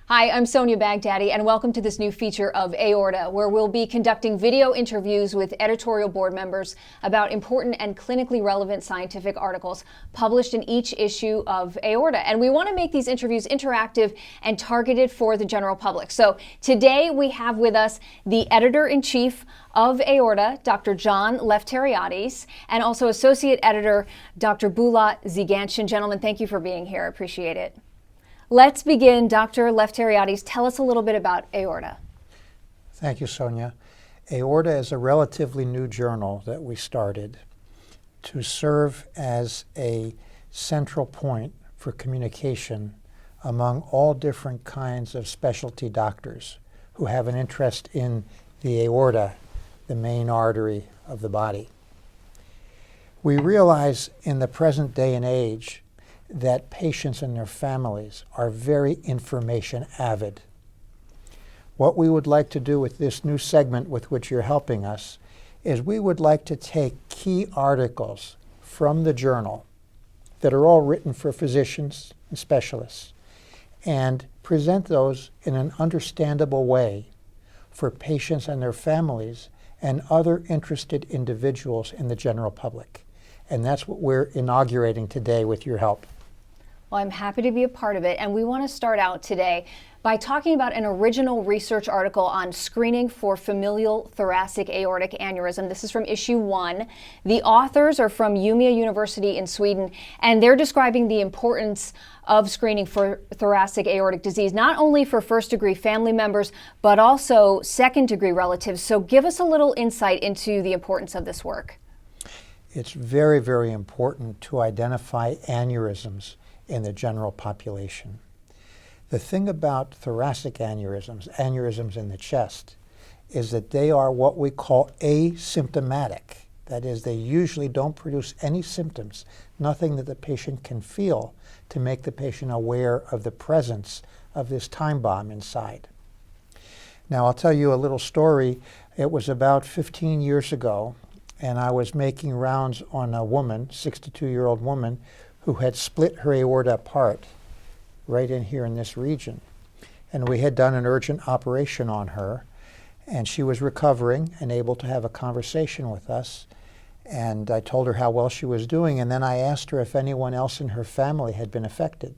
Hi, I'm Sonia Baghdadi, and welcome to this new feature of Aorta, where we'll be conducting video interviews with editorial board members about important and clinically relevant scientific articles published in each issue of Aorta. And we want to make these interviews interactive and targeted for the general public. So today we have with us the editor-in-chief of Aorta, Dr. John Lefteriades, and also associate editor, Dr. Bulat Zigantian. Gentlemen, thank you for being here. I appreciate it. Let's begin. Dr. Lefteriades, tell us a little bit about Aorta. Thank you, Sonia. Aorta is a relatively new journal that we started to serve as a central point for communication among all different kinds of specialty doctors who have an interest in the aorta, the main artery of the body. We realize in the present day and age that patients and their families are very information avid. What we would like to do with this new segment with which you're helping us is we would like to take key articles from the journal that are all written for physicians and specialists and present those in an understandable way for patients and their families and other interested individuals in the general public. And that's what we're inaugurating today with your help. Well, I'm happy to be a part of it, and we want to start out today by talking about an original research article on screening for familial thoracic aortic aneurysm. This is from issue 1. The authors are from Umeå University in Sweden, and they're describing the importance of screening for thoracic aortic disease, not only for first-degree family members, but also second-degree relatives. So give us a little insight into the importance of this work. It's very, very important to identify aneurysms in the general population. The thing about thoracic aneurysms, aneurysms in the chest, is that they are what we call asymptomatic. That is, they usually don't produce any symptoms, nothing that the patient can feel to make the patient aware of the presence of this time bomb inside. Now, I'll tell you a little story. It was about 15 years ago, and I was making rounds on a woman, 62-year-old woman, who had split her aorta apart right in here in this region. And we had done an urgent operation on her, and she was recovering and able to have a conversation with us. And I told her how well she was doing, and then I asked her if anyone else in her family had been affected.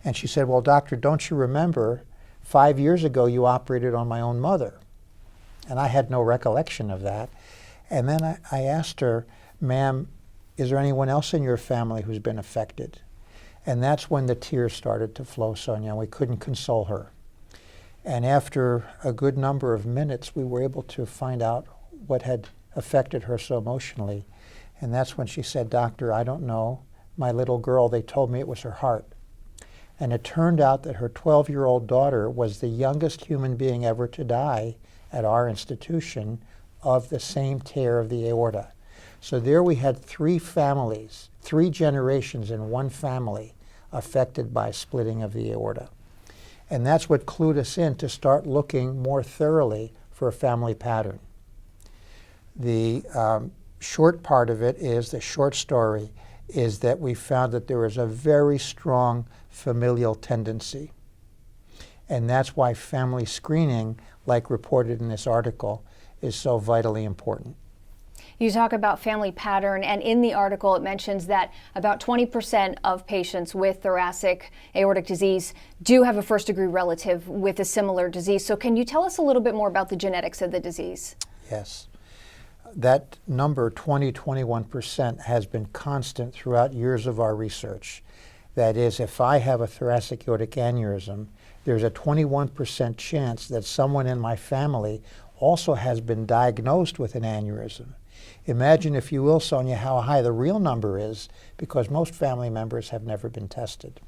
And she said, "Well, doctor, don't you remember 5 years ago you operated on my own mother?" And I had no recollection of that. And then I asked her, "Ma'am, is there anyone else in your family who's been affected?" And that's when the tears started to flow, Sonia. We couldn't console her. And after a good number of minutes, we were able to find out what had affected her so emotionally. And that's when she said, "Doctor, I don't know. My little girl, they told me it was her heart." And it turned out that her 12-year-old daughter was the youngest human being ever to die at our institution of the same tear of the aorta. So there we had 3 families, 3 generations in one family affected by splitting of the aorta. And that's what clued us in to start looking more thoroughly for a family pattern. The short part of it is, the short story, is that we found that there is a very strong familial tendency. And that's why family screening, like reported in this article, is so vitally important. You talk about family pattern, and in the article it mentions that about 20% of patients with thoracic aortic disease do have a first-degree relative with a similar disease. So can you tell us a little bit more about the genetics of the disease? Yes. That number, 21%, has been constant throughout years of our research. That is, if I have a thoracic aortic aneurysm, there's a 21% chance that someone in my family also has been diagnosed with an aneurysm. Imagine, if you will, Sonia, how high the real number is, because most family members have never been tested.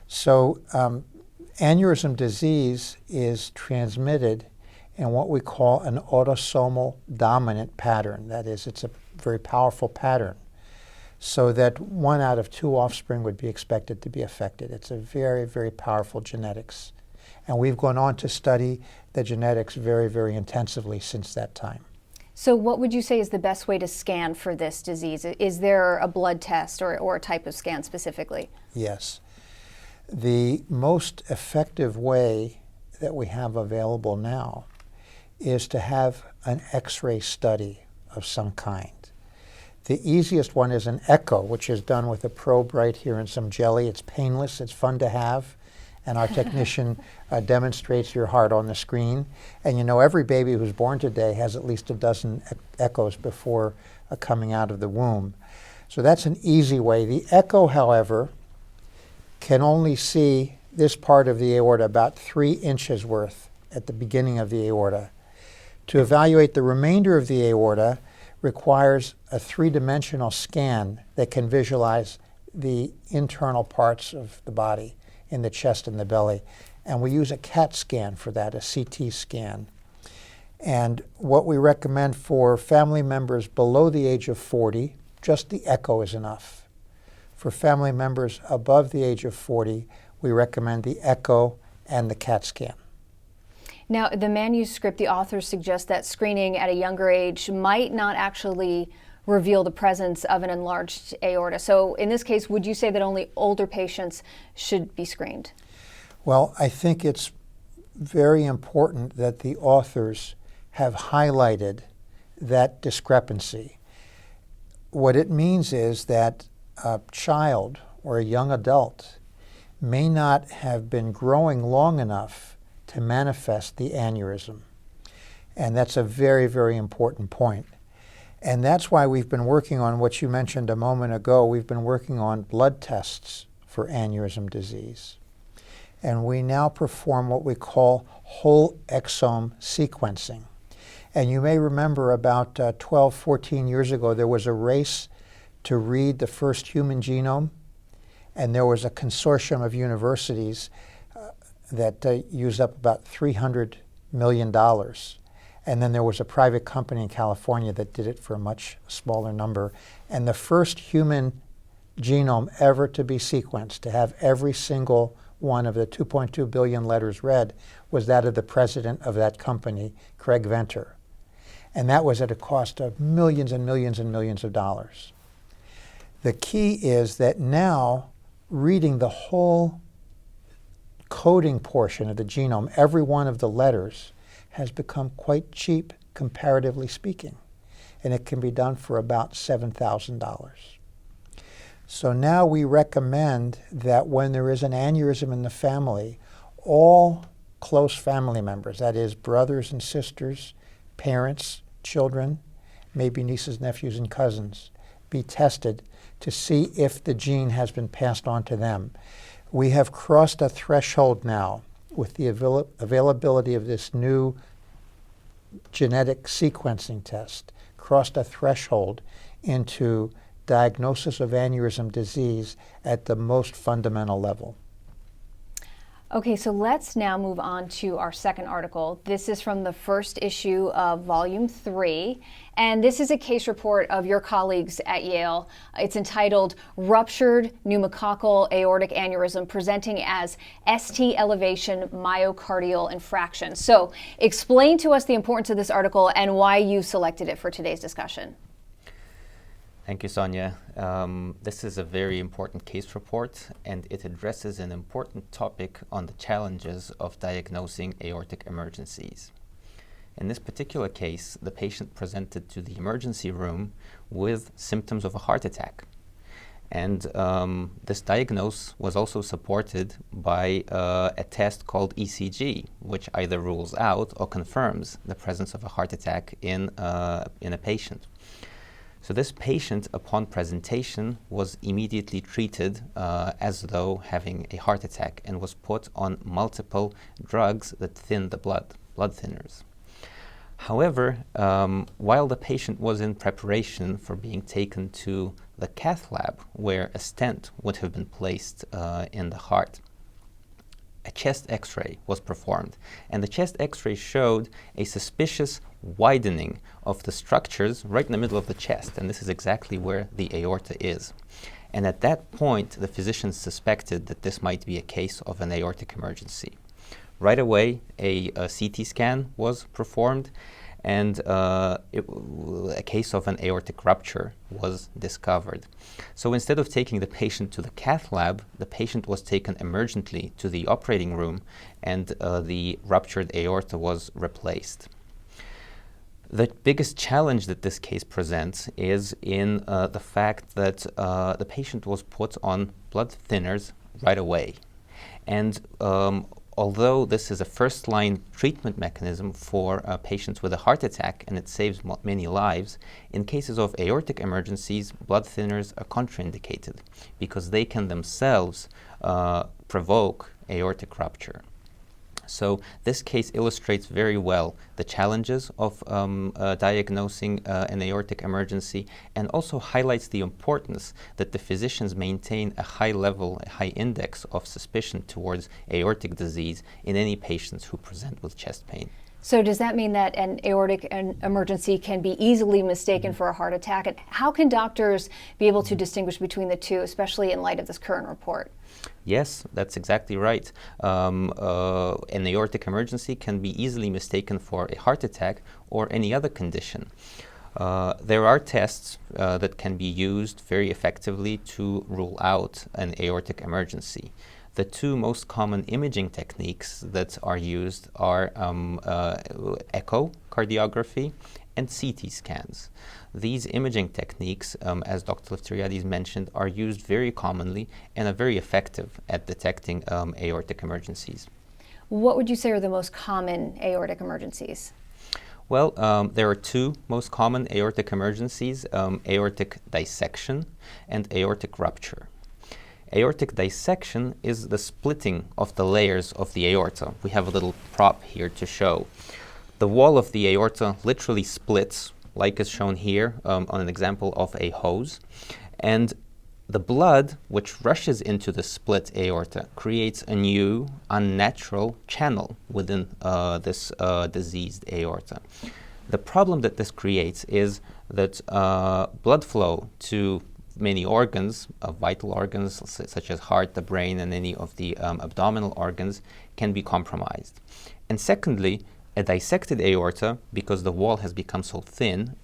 So aneurysm disease is transmitted in what we call an autosomal dominant pattern. That is, it's a very powerful pattern, so that 1 out of 2 offspring would be expected to be affected. It's a very, very powerful genetics. And we've gone on to study the genetics very, very intensively since that time. So what would you say is the best way to scan for this disease? Is there a blood test or a type of scan specifically? Yes. The most effective way that we have available now is to have an X-ray study of some kind. The easiest one is an echo, which is done with a probe right here and some jelly. It's painless, it's fun to have, and our technician demonstrates your heart on the screen. And you know, every baby who's born today has at least a dozen echoes before coming out of the womb. So that's an easy way. The echo, however, can only see this part of the aorta, about 3 inches worth at the beginning of the aorta. To evaluate the remainder of the aorta requires a 3-dimensional scan that can visualize the internal parts of the body in the chest and the belly. And we use a CAT scan for that, a CT scan. And what we recommend for family members below the age of 40, just the echo is enough. For family members above the age of 40, we recommend the echo and the CAT scan. Now, the manuscript, the authors suggest that screening at a younger age might not actually reveal the presence of an enlarged aorta. So in this case, would you say that only older patients should be screened? Well, I think it's very important that the authors have highlighted that discrepancy. What it means is that a child or a young adult may not have been growing long enough to manifest the aneurysm. And that's a very, very important point. And that's why we've been working on what you mentioned a moment ago. We've been working on blood tests for aneurysm disease. And we now perform what we call whole exome sequencing. And you may remember about 12, 14 years ago, there was a race to read the first human genome. And there was a consortium of universities that used up about $300 million. And then there was a private company in California that did it for a much smaller number. And the first human genome ever to be sequenced, to have every single one of the 2.2 billion letters read, was that of the president of that company, Craig Venter. And that was at a cost of millions and millions and millions of dollars. The key is that now, reading the whole coding portion of the genome, every one of the letters, has become quite cheap, comparatively speaking. And it can be done for about $7,000. So now we recommend that when there is an aneurysm in the family, all close family members, that is brothers and sisters, parents, children, maybe nieces, nephews, and cousins, be tested to see if the gene has been passed on to them. We have crossed a threshold now with the availability of this new genetic sequencing test, crossed a threshold into diagnosis of aneurysm disease at the most fundamental level. Okay, so let's now move on to our second article. This is from the first issue of Volume 3, and this is a case report of your colleagues at Yale. It's entitled Ruptured Pneumococcal Aortic Aneurysm Presenting as ST Elevation Myocardial Infraction. So explain to us the importance of this article and why you selected it for today's discussion. Thank you, Sonia. This is a very important case report, and it addresses an important topic on the challenges of diagnosing aortic emergencies. In this particular case, the patient presented to the emergency room with symptoms of a heart attack. And this diagnosis was also supported by a test called ECG, which either rules out or confirms the presence of a heart attack in a patient. So this patient, upon presentation, was immediately treated as though having a heart attack and was put on multiple drugs that thin the blood thinners. However, while the patient was in preparation for being taken to the cath lab, where a stent would have been placed in the heart, a chest X-ray was performed, and the chest X-ray showed a suspicious widening of the structures right in the middle of the chest, and this is exactly where the aorta is. And at that point, the physicians suspected that this might be a case of an aortic emergency. Right away, a CT scan was performed, and a case of an aortic rupture was discovered. So instead of taking the patient to the cath lab, the patient was taken emergently to the operating room, and the ruptured aorta was replaced. The biggest challenge that this case presents is in the fact that the patient was put on blood thinners right away. And although this is a first-line treatment mechanism for patients with a heart attack and it saves many lives, in cases of aortic emergencies, blood thinners are contraindicated because they can themselves provoke aortic rupture. So this case illustrates very well the challenges of diagnosing an aortic emergency, and also highlights the importance that the physicians maintain a high level, a high index of suspicion towards aortic disease in any patients who present with chest pain. So does that mean that an aortic emergency can be easily mistaken for a heart attack? And how can doctors be able to distinguish between the two, especially in light of this current report? Yes, that's exactly right. An aortic emergency can be easily mistaken for a heart attack or any other condition. There are tests that can be used very effectively to rule out an aortic emergency. The two most common imaging techniques that are used are echocardiography and CT scans. These imaging techniques, as Dr. Lefteriades mentioned, are used very commonly and are very effective at detecting aortic emergencies. What would you say are the most common aortic emergencies? Well, there are two most common aortic emergencies, aortic dissection and aortic rupture. Aortic dissection is the splitting of the layers of the aorta. We have a little prop here to show. The wall of the aorta literally splits, like is shown here on an example of a hose, and the blood which rushes into the split aorta creates a new unnatural channel within this diseased aorta. The problem that this creates is that blood flow to many organs, vital organs such as heart, the brain, and any of the abdominal organs can be compromised. And secondly, a dissected aorta, because the wall has become so thin,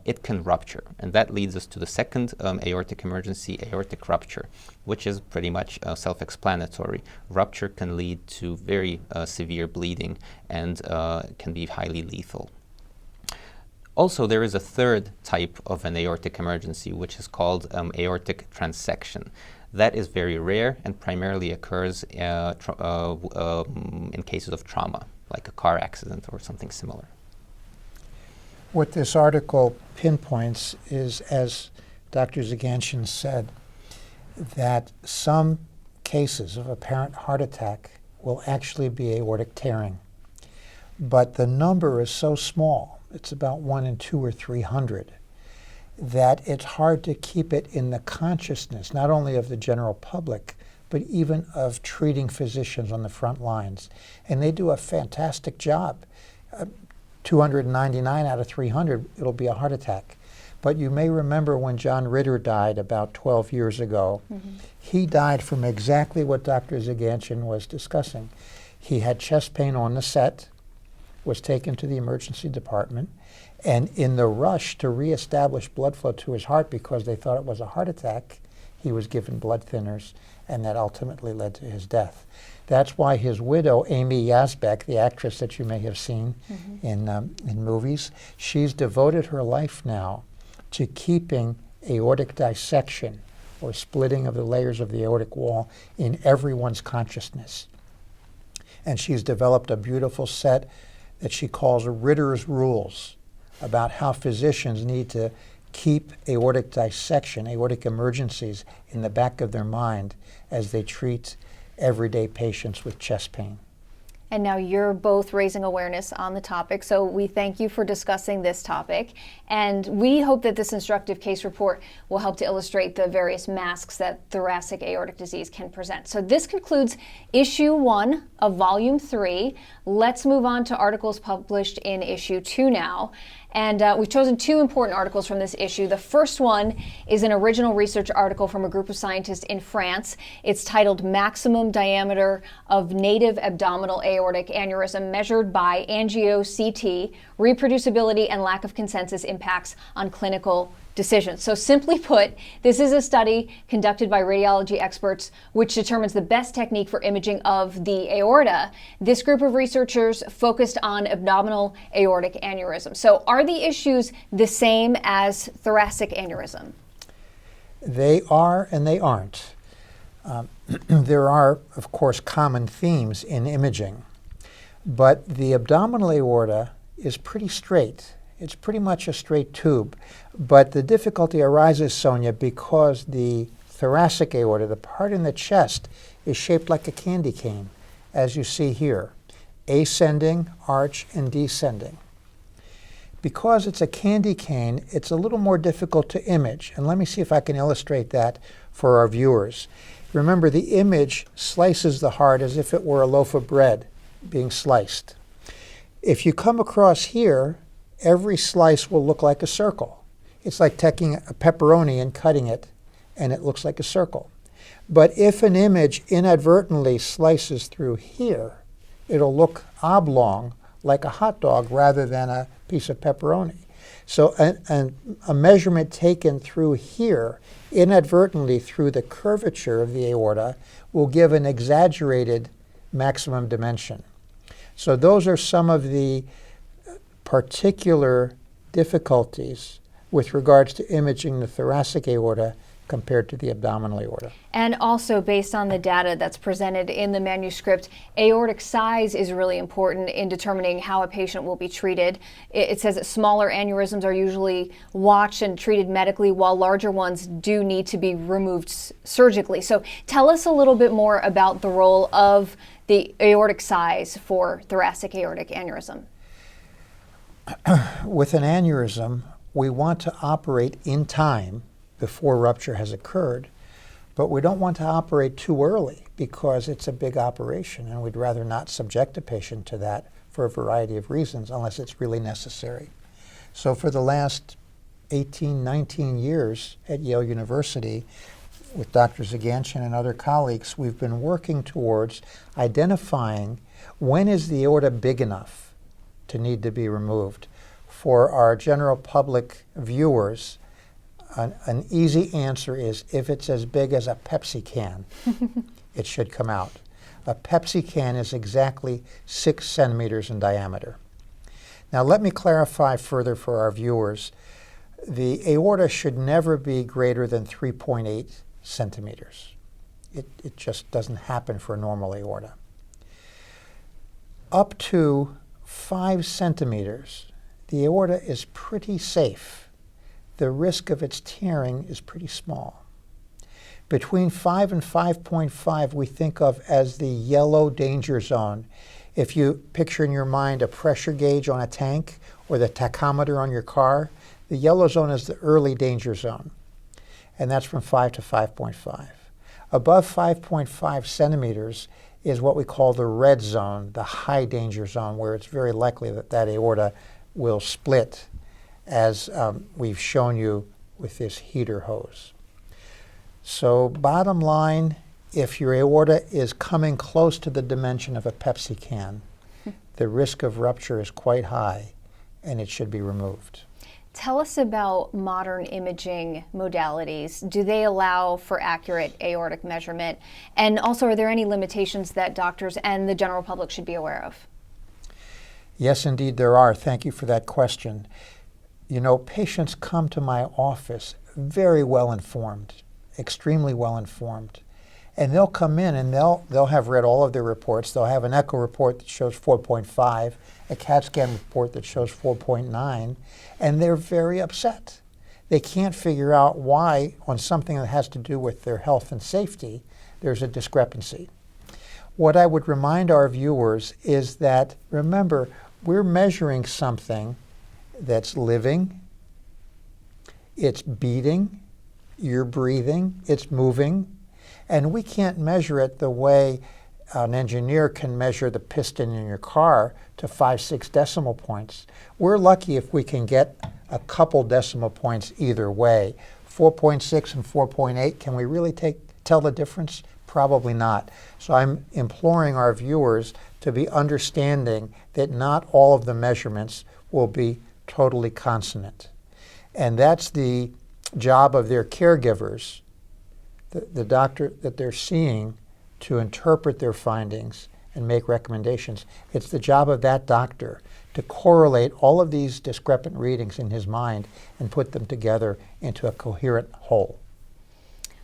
it can rupture. And that leads us to the second aortic emergency, aortic rupture, which is pretty much self-explanatory. Rupture can lead to very severe bleeding and can be highly lethal. Also, there is a third type of an aortic emergency, which is called aortic transection. That is very rare and primarily occurs in cases of trauma, like a car accident or something similar. What this article pinpoints is, as Dr. Zaganshin said, that some cases of apparent heart attack will actually be aortic tearing. But the number is so small, it's about 1 in 200 or 300, that it's hard to keep it in the consciousness, not only of the general public, but even of treating physicians on the front lines. And they do a fantastic job. 299 out of 300, it'll be a heart attack. But you may remember when John Ritter died about 12 years ago, he died from exactly what Dr. Zaganshin was discussing. He had chest pain on the set, was taken to the emergency department, and in the rush to reestablish blood flow to his heart because they thought it was a heart attack, he was given blood thinners, and that ultimately led to his death. That's why his widow, Amy Yazbek, the actress that you may have seen in movies, she's devoted her life now to keeping aortic dissection, or splitting of the layers of the aortic wall, in everyone's consciousness. And she's developed a beautiful set that she calls Ritter's Rules, about how physicians need to keep aortic dissection, aortic emergencies, in the back of their mind as they treat everyday patients with chest pain. And now you're both raising awareness on the topic, so we thank you for discussing this topic. And we hope that this instructive case report will help to illustrate the various masks that thoracic aortic disease can present. So this concludes issue 1 of volume 3. Let's move on to articles published in issue 2 now. And we've chosen two important articles from this issue. The first one is an original research article from a group of scientists in France. It's titled Maximum Diameter of Native Abdominal Aortic Aneurysm Measured by Angio-CT, Reproducibility and Lack of Consensus Impacts on Clinical Decisions. So simply put, this is a study conducted by radiology experts which determines the best technique for imaging of the aorta. This group of researchers focused on abdominal aortic aneurysm. So are the issues the same as thoracic aneurysm? They are and they aren't. There are, of course, common themes in imaging, but the abdominal aorta is pretty straight. It's pretty much a straight tube, but the difficulty arises, Sonia, because the thoracic aorta, the part in the chest, is shaped like a candy cane, as you see here, ascending, arch, and descending. Because it's a candy cane, it's a little more difficult to image, and let me see if I can illustrate that for our viewers. Remember, the image slices the heart as if it were a loaf of bread being sliced. If you come across here, every slice will look like a circle. It's like taking a pepperoni and cutting it, and it looks like a circle. But if an image inadvertently slices through here, it'll look oblong, like a hot dog, rather than a piece of pepperoni. So a measurement taken through here, inadvertently through the curvature of the aorta, will give an exaggerated maximum dimension. So those are some of the particular difficulties with regards to imaging the thoracic aorta compared to the abdominal aorta. And also, based on the data that's presented in the manuscript, aortic size is really important in determining how a patient will be treated. It says that smaller aneurysms are usually watched and treated medically, while larger ones do need to be removed surgically. So tell us a little bit more about the role of the aortic size for thoracic aortic aneurysm. With an aneurysm, we want to operate in time before rupture has occurred, but we don't want to operate too early because it's a big operation, and we'd rather not subject a patient to that for a variety of reasons unless it's really necessary. So for the last 18, 19 years at Yale University, with Dr. Zaganshin and other colleagues, we've been working towards identifying when is the aorta big enough to need to be removed. For our general public viewers, an easy answer is if it's as big as a Pepsi can, it should come out. A Pepsi can is exactly 6 centimeters in diameter. Now let me clarify further for our viewers. The aorta should never be greater than 3.8 centimeters. It just doesn't happen for a normal aorta. Up to 5 centimeters, the aorta is pretty safe. The risk of its tearing is pretty small. Between 5 and 5.5 we think of as the yellow danger zone. If you picture in your mind a pressure gauge on a tank or the tachometer on your car, the yellow zone is the early danger zone, and that's from 5 to 5.5. Above 5.5 centimeters is what we call the red zone, the high danger zone, where it's very likely that that aorta will split, as we've shown you with this heater hose. So bottom line, if your aorta is coming close to the dimension of a Pepsi can, the risk of rupture is quite high, and it should be removed. Tell us about modern imaging modalities. Do they allow for accurate aortic measurement? And also, are there any limitations that doctors and the general public should be aware of? Yes, indeed there are. Thank you for that question. You know, patients come to my office very well informed, extremely well informed. And they'll come in and they'll have read all of their reports. They'll have an echo report that shows 4.5, a CAT scan report that shows 4.9, and they're very upset. They can't figure out why, on something that has to do with their health and safety, there's a discrepancy. What I would remind our viewers is that, remember, we're measuring something that's living, it's beating, you're breathing, it's moving, and we can't measure it the way an engineer can measure the piston in your car to 5-6 decimal points. We're lucky if we can get a couple decimal points either way. 4.6 and 4.8, can we really tell the difference? Probably not. So I'm imploring our viewers to be understanding that not all of the measurements will be totally consonant. And that's the job of their caregivers, the doctor that they're seeing, to interpret their findings and make recommendations. It's the job of that doctor to correlate all of these discrepant readings in his mind and put them together into a coherent whole.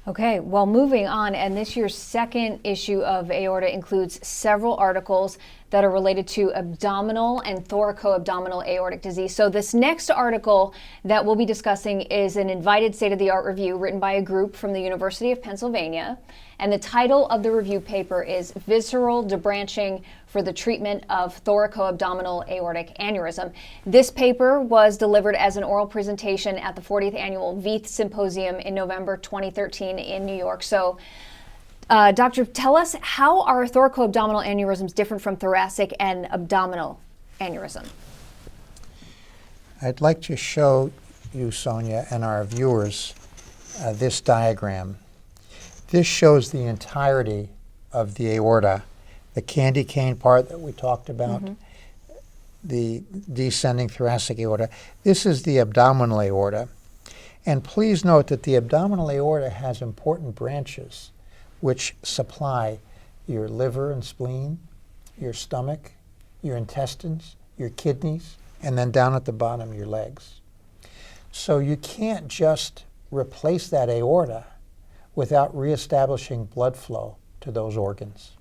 Okay, well, moving on, and this year's second issue of Aorta includes several articles that are related to abdominal and thoracoabdominal aortic disease. So this next article that we'll be discussing is an invited state-of-the-art review written by a group from the University of Pennsylvania. And the title of the review paper is Visceral Debranching for the Treatment of Thoracoabdominal Aortic Aneurysm. This paper was delivered as an oral presentation at the 40th Annual VEITH Symposium in November 2013 in New York. So, Doctor, tell us, how are thoracoabdominal aneurysms different from thoracic and abdominal aneurysm? I'd like to show you, Sonia, and our viewers this diagram. This shows the entirety of the aorta, the candy cane part that we talked about, the descending thoracic aorta. This is the abdominal aorta. And please note that the abdominal aorta has important branches which supply your liver and spleen, your stomach, your intestines, your kidneys, and then down at the bottom, your legs. So you can't just replace that aorta without reestablishing blood flow to those organs.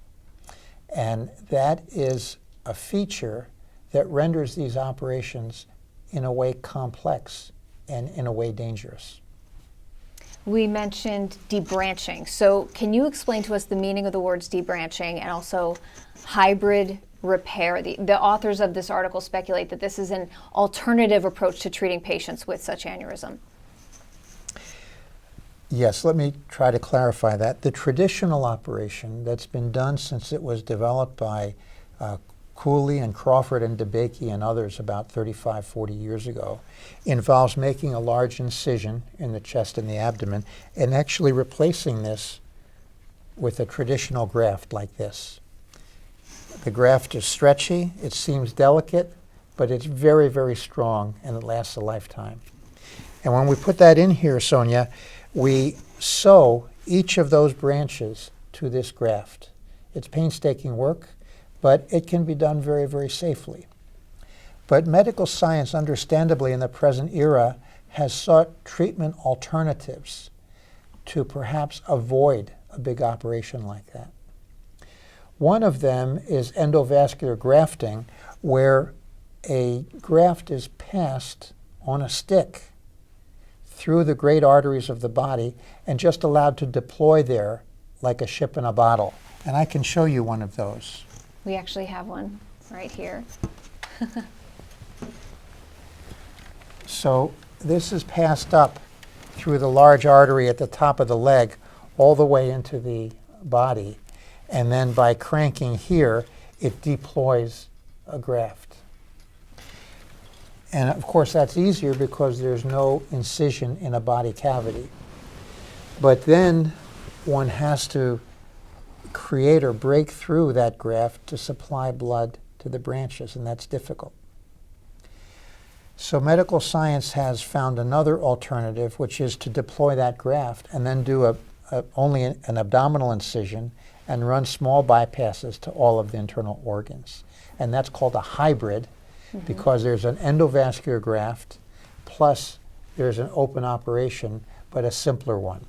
And that is a feature that renders these operations in a way complex and in a way dangerous. We mentioned debranching. So can you explain to us the meaning of the words debranching and also hybrid repair? The authors of this article speculate that this is an alternative approach to treating patients with such aneurysm. Yes, let me try to clarify that. The traditional operation that's been done since it was developed by Cooley and Crawford and DeBakey and others about 35, 40 years ago involves making a large incision in the chest and the abdomen and actually replacing this with a traditional graft like this. The graft is stretchy, it seems delicate, but it's very, very strong and it lasts a lifetime. And when we put that in here, Sonia, we sew each of those branches to this graft. It's painstaking work, but it can be done very, very safely. But medical science, understandably, in the present era, has sought treatment alternatives to perhaps avoid a big operation like that. One of them is endovascular grafting, where a graft is passed on a stick through the great arteries of the body and just allowed to deploy there like a ship in a bottle. And I can show you one of those. We actually have one right here. So this is passed up through the large artery at the top of the leg all the way into the body. And then by cranking here, it deploys a graft. And of course that's easier because there's no incision in a body cavity. But then one has to create or break through that graft to supply blood to the branches, and that's difficult. So medical science has found another alternative, which is to deploy that graft and then do only an abdominal incision and run small bypasses to all of the internal organs. And that's called a hybrid, because there's an endovascular graft plus there's an open operation, but a simpler one.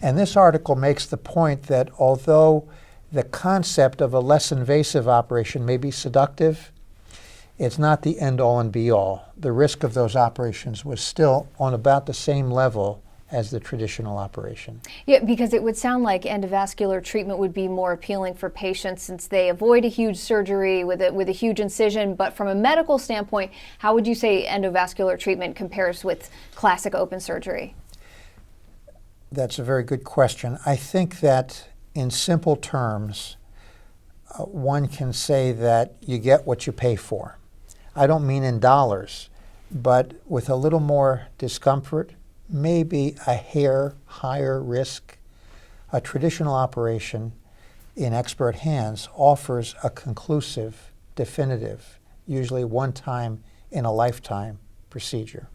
And this article makes the point that although the concept of a less invasive operation may be seductive, it's not the end-all and be-all. The risk of those operations was still on about the same level as the traditional operation. Yeah, because it would sound like endovascular treatment would be more appealing for patients since they avoid a huge surgery with a huge incision. But from a medical standpoint, how would you say endovascular treatment compares with classic open surgery? That's a very good question. I think that in simple terms, one can say that you get what you pay for. I don't mean in dollars, but with a little more discomfort, maybe a hair higher risk, a traditional operation in expert hands offers a conclusive, definitive, usually one time in a lifetime procedure.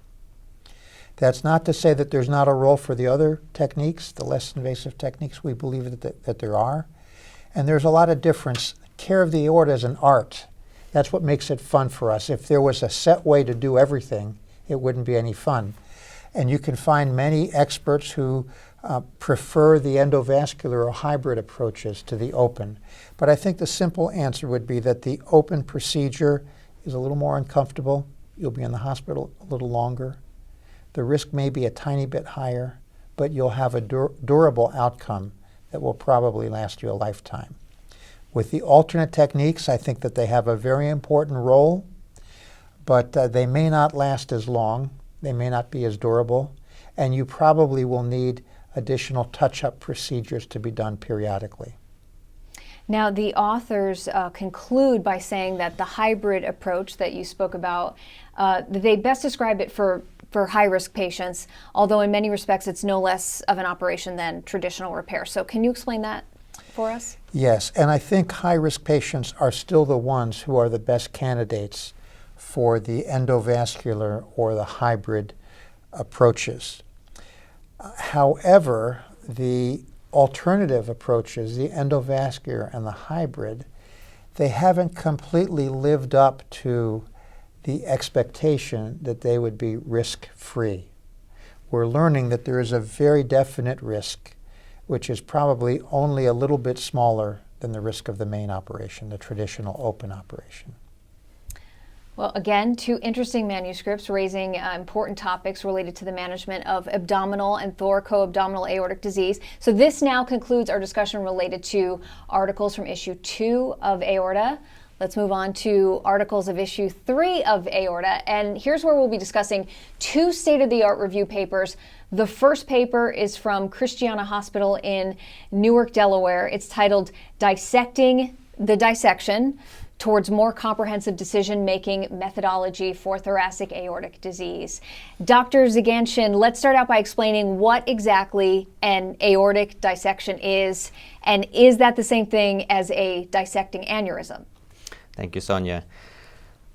That's not to say that there's not a role for the other techniques, the less invasive techniques. We believe that there are. And there's a lot of difference. Care of the aorta is an art. That's what makes it fun for us. If there was a set way to do everything, it wouldn't be any fun. And you can find many experts who prefer the endovascular or hybrid approaches to the open. But I think the simple answer would be that the open procedure is a little more uncomfortable. You'll be in the hospital a little longer. The risk may be a tiny bit higher, but you'll have a durable outcome that will probably last you a lifetime. With the alternate techniques, I think that they have a very important role, but they may not last as long. They may not be as durable, and you probably will need additional touch-up procedures to be done periodically. Now, the authors conclude by saying that the hybrid approach that you spoke about, they best describe it for high-risk patients, although in many respects it's no less of an operation than traditional repair. So can you explain that for us? Yes, and I think high-risk patients are still the ones who are the best candidates for the endovascular or the hybrid approaches. However, the alternative approaches, the endovascular and the hybrid, they haven't completely lived up to the expectation that they would be risk-free. We're learning that there is a very definite risk, which is probably only a little bit smaller than the risk of the main operation, the traditional open operation. Well, again, two interesting manuscripts raising important topics related to the management of abdominal and thoracoabdominal aortic disease. So this now concludes our discussion related to articles from issue 2 of Aorta. Let's move on to articles of issue 3 of Aorta. And here's where we'll be discussing 2 state-of-the-art review papers. The first paper is from Christiana Hospital in Newark, Delaware. It's titled Dissecting the Dissection Towards More Comprehensive Decision-Making Methodology for Thoracic Aortic Disease. Dr. Ziganshin, let's start out by explaining what exactly an aortic dissection is, and is that the same thing as a dissecting aneurysm? Thank you, Sonia.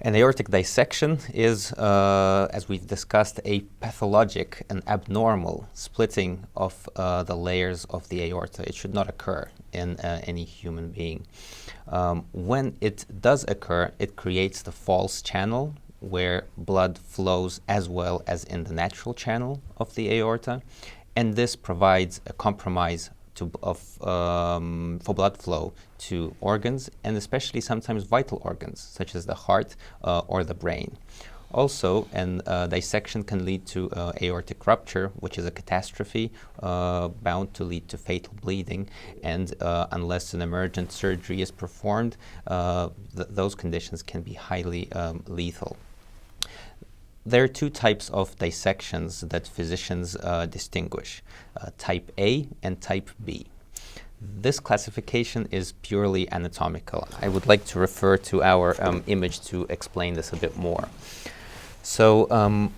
An aortic dissection is, as we've discussed, a pathologic and abnormal splitting of the layers of the aorta. It should not occur in any human being. When it does occur, it creates the false channel where blood flows as well as in the natural channel of the aorta, and this provides a compromise for blood flow to organs, and especially sometimes vital organs such as the heart or the brain. Also, dissection can lead to aortic rupture, which is a catastrophe bound to lead to fatal bleeding, and unless an emergent surgery is performed, those conditions can be highly lethal. There are 2 types of dissections that physicians distinguish, type A and type B. This classification is purely anatomical. I would like to refer to our image to explain this a bit more. So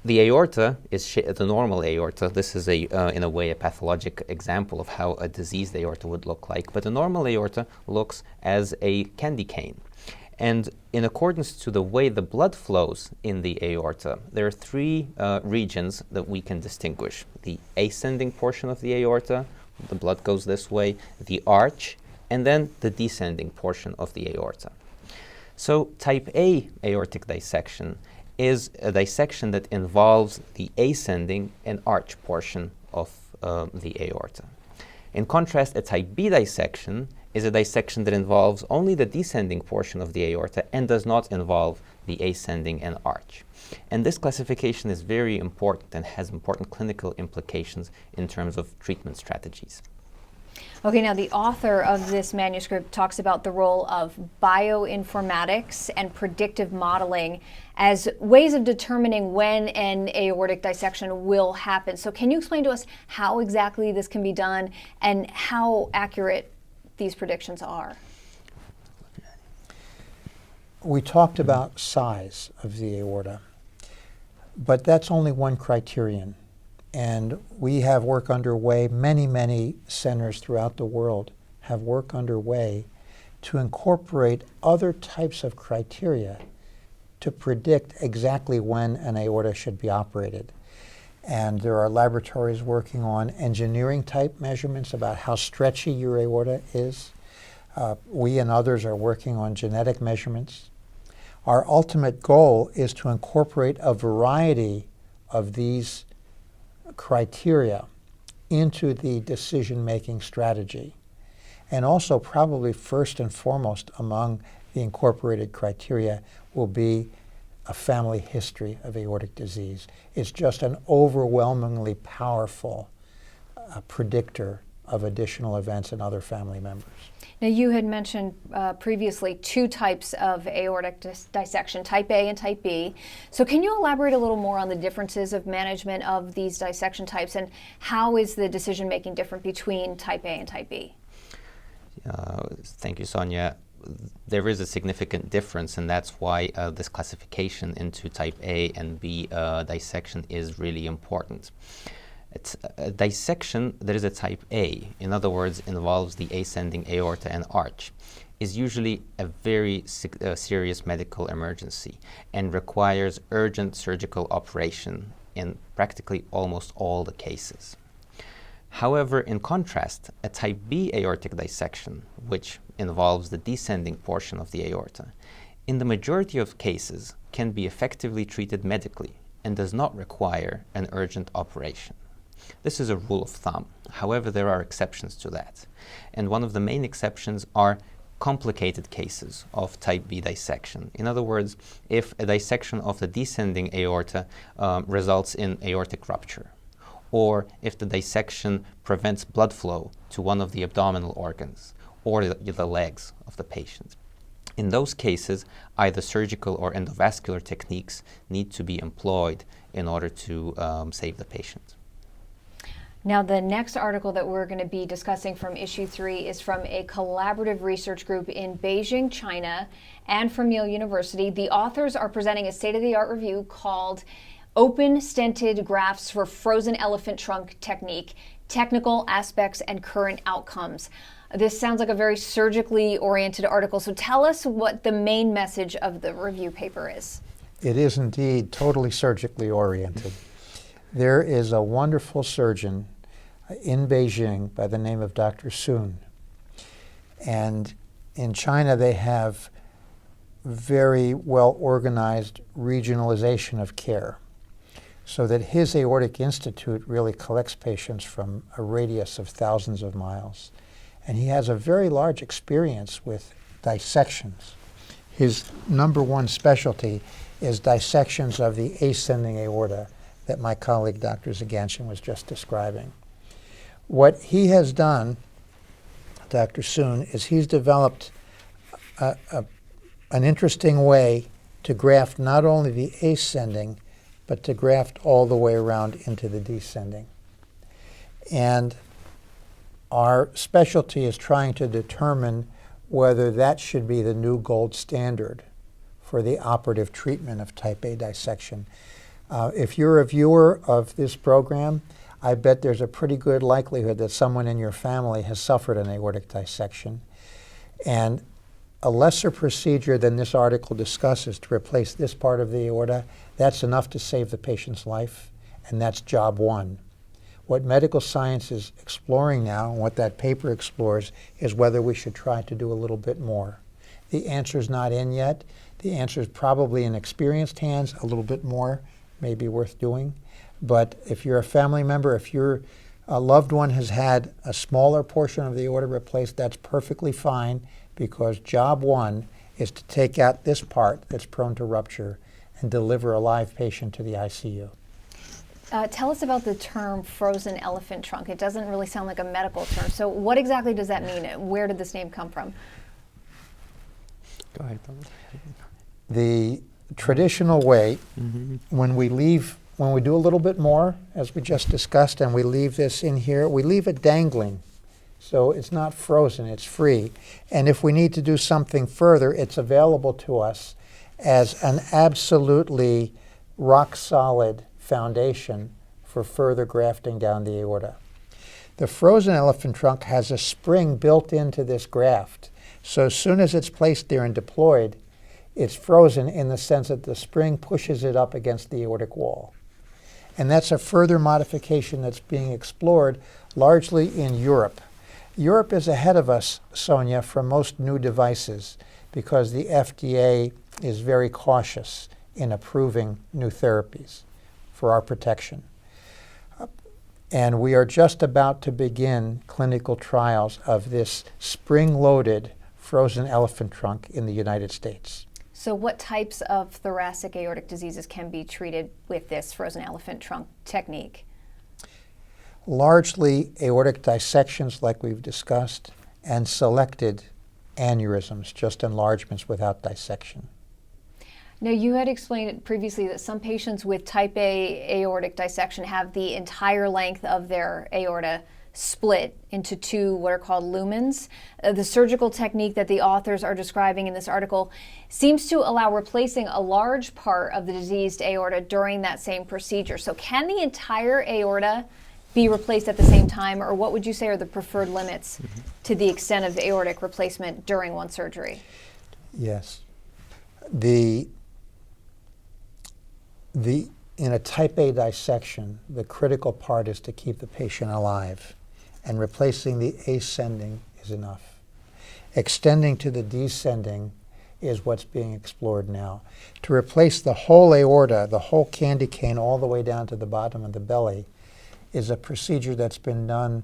the aorta is the normal aorta. This is in a way a pathologic example of how a diseased aorta would look like, but the normal aorta looks as a candy cane. And in accordance to the way the blood flows in the aorta, there are 3 regions that we can distinguish. The ascending portion of the aorta, the blood goes this way, the arch, and then the descending portion of the aorta. So type A aortic dissection is a dissection that involves the ascending and arch portion of the aorta. In contrast, a type B dissection is a dissection that involves only the descending portion of the aorta and does not involve the ascending and arch. And this classification is very important and has important clinical implications in terms of treatment strategies. Okay, now the author of this manuscript talks about the role of bioinformatics and predictive modeling as ways of determining when an aortic dissection will happen. So can you explain to us how exactly this can be done and how accurate these predictions are? we talked about size of the aorta, but that's only one criterion. And we have work underway, many centers throughout the world have work underway to incorporate other types of criteria to predict exactly when an aorta should be operated. And there are laboratories working on engineering type measurements about how stretchy your aorta is. We and others are working on genetic measurements. Our ultimate goal is to incorporate a variety of these criteria into the decision-making strategy. And also, probably first and foremost among the incorporated criteria will be a family history of aortic disease. It's just an overwhelmingly powerful predictor of additional events in other family members. Now, you had mentioned previously two types of aortic dissection, type A and type B. So can you elaborate a little more on the differences of management of these dissection types, and how is the decision-making different between type A and type B? Thank you, Sonia. There is a significant difference, and that's why this classification into type A and B dissection is really important. It's a dissection that is a type A, in other words, involves the ascending aorta and arch, is usually a very serious medical emergency and requires urgent surgical operation in practically almost all the cases. However, in contrast, a type B aortic dissection, which involves the descending portion of the aorta, in the majority of cases can be effectively treated medically and does not require an urgent operation. This is a rule of thumb. However, there are exceptions to that. And one of the main exceptions are complicated cases of type B dissection. In other words, if a dissection of the descending aorta results in aortic rupture, or if the dissection prevents blood flow to one of the abdominal organs or the legs of the patient. In those cases, either surgical or endovascular techniques need to be employed in order to save the patient. Now, the next article that we're going to be discussing from issue 3 is from a collaborative research group in Beijing, China, and from Yale University. The authors are presenting a state-of-the-art review called Open Stented Grafts for Frozen Elephant Trunk Technique, Technical Aspects and Current Outcomes. This sounds like a very surgically oriented article, so tell us what the main message of the review paper is. It is indeed totally surgically oriented. There is a wonderful surgeon in Beijing by the name of Dr. Sun. And in China, they have very well organized regionalization of care, so that his Aortic Institute really collects patients from a radius of thousands of miles. And he has a very large experience with dissections. His number one specialty is dissections of the ascending aorta that my colleague Dr. Zaganshin was just describing. What he has done, Dr. Sun, is he's developed an interesting way to graft not only the ascending, but to graft all the way around into the descending. And our specialty is trying to determine whether that should be the new gold standard for the operative treatment of type A dissection. If you're a viewer of this program, I bet there's a pretty good likelihood that someone in your family has suffered an aortic dissection. And a lesser procedure than this article discusses to replace this part of the aorta, that's enough to save the patient's life, and that's job one. What medical science is exploring now, and what that paper explores, is whether we should try to do a little bit more. The answer's not in yet. The answer is probably in experienced hands, a little bit more may be worth doing. But if you're a family member, if your loved one has had a smaller portion of the aorta replaced, that's perfectly fine, because job one is to take out this part that's prone to rupture and deliver a live patient to the ICU. Tell us about the term frozen elephant trunk. It doesn't really sound like a medical term. So what exactly does that mean? Where did this name come from? Go ahead. The traditional way, when we do a little bit more, as we just discussed, and we leave this in here, we leave it dangling. So it's not frozen, it's free. And if we need to do something further, it's available to us as an absolutely rock-solid foundation for further grafting down the aorta. The frozen elephant trunk has a spring built into this graft. So as soon as it's placed there and deployed, it's frozen in the sense that the spring pushes it up against the aortic wall. And that's a further modification that's being explored largely in Europe. Europe is ahead of us, Sonia, for most new devices because the FDA is very cautious in approving new therapies for our protection. And we are just about to begin clinical trials of this spring-loaded frozen elephant trunk in the United States. So what types of thoracic aortic diseases can be treated with this frozen elephant trunk technique? Largely aortic dissections like we've discussed and selected aneurysms, just enlargements without dissection. Now, you had explained previously that some patients with type A aortic dissection have the entire length of their aorta split into two what are called lumens. The surgical technique that the authors are describing in this article seems to allow replacing a large part of the diseased aorta during that same procedure. So can the entire aorta be replaced at the same time, or what would you say are the preferred limits to the extent of aortic replacement during one surgery? Yes. In a type A dissection, the critical part is to keep the patient alive, and replacing the ascending is enough. Extending to the descending is what's being explored now. To replace the whole aorta, the whole candy cane all the way down to the bottom of the belly, is a procedure that's been done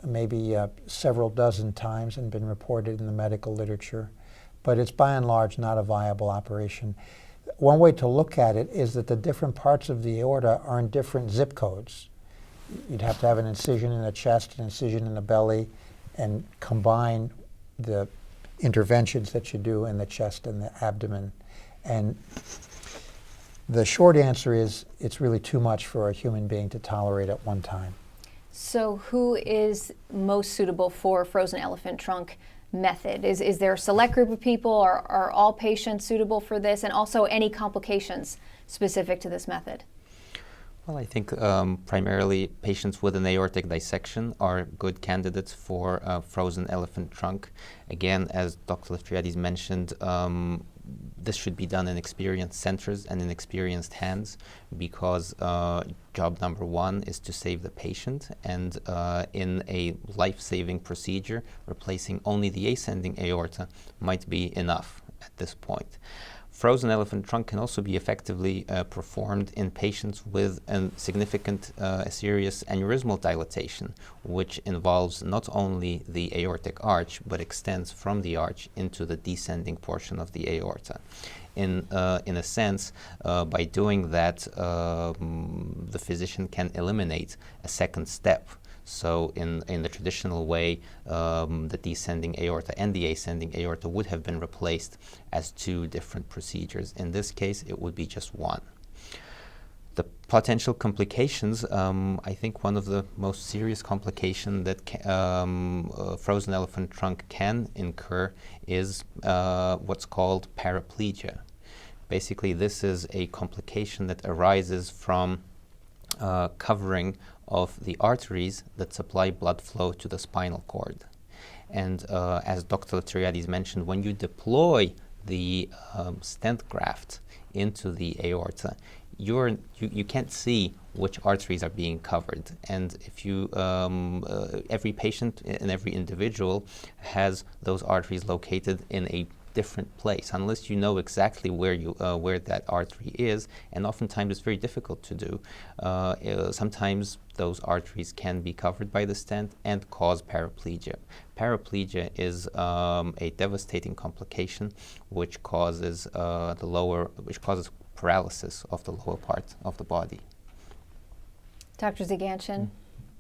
maybe several dozen times and been reported in the medical literature, but it's by and large not a viable operation. One way to look at it is that the different parts of the aorta are in different zip codes. You'd have to have an incision in the chest, an incision in the belly, and combine the interventions that you do in the chest and the abdomen. And the short answer is it's really too much for a human being to tolerate at one time. So who is most suitable for frozen elephant trunk method? Is there a select group of people? Are all patients suitable for this? And also any complications specific to this method? Well, I think primarily patients with an aortic dissection are good candidates for frozen elephant trunk. Again, as Dr. Lefteriades mentioned, this should be done in experienced centers and in experienced hands because job number one is to save the patient, and in a life-saving procedure, replacing only the ascending aorta might be enough at this point. Frozen elephant trunk can also be effectively performed in patients with a significant serious aneurysmal dilatation, which involves not only the aortic arch, but extends from the arch into the descending portion of the aorta. In a sense, by doing that, the physician can eliminate a second step. So in the traditional way, the descending aorta and the ascending aorta would have been replaced as two different procedures. In this case, it would be just one. The potential complications, I think one of the most serious complications that frozen elephant trunk can incur is what's called paraplegia. Basically, this is a complication that arises from covering of the arteries that supply blood flow to the spinal cord. And as Dr. Lefteriades mentioned, when you deploy the stent graft into the aorta, you can't see which arteries are being covered. And if you, every patient and every individual has those arteries located in a different place, unless you know exactly where that artery is, and oftentimes it's very difficult to do. Sometimes those arteries can be covered by the stent and cause paraplegia. Paraplegia is a devastating complication which causes paralysis of the lower part of the body. Dr. Ziganshin,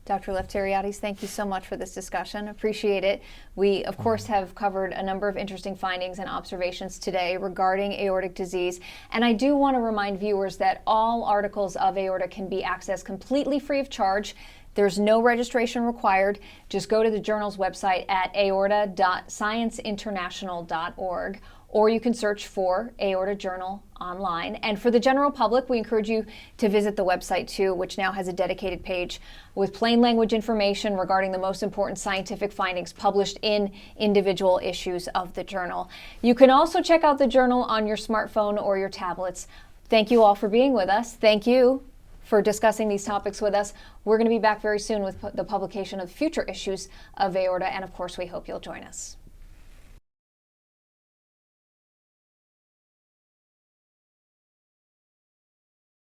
Dr. Lefteriades, thank you so much for this discussion. Appreciate it. We, of course, have covered a number of interesting findings and observations today regarding aortic disease. And I do want to remind viewers that all articles of Aorta can be accessed completely free of charge There's no registration required. Just go to the journal's website at aorta.scienceinternational.org, or you can search for Aorta Journal online. And for the general public, we encourage you to visit the website too, which now has a dedicated page with plain language information regarding the most important scientific findings published in individual issues of the journal. You can also check out the journal on your smartphone or your tablets. Thank you all for being with us. Thank you for discussing these topics with us. We're going to be back very soon with the publication of future issues of Aorta, and of course, we hope you'll join us.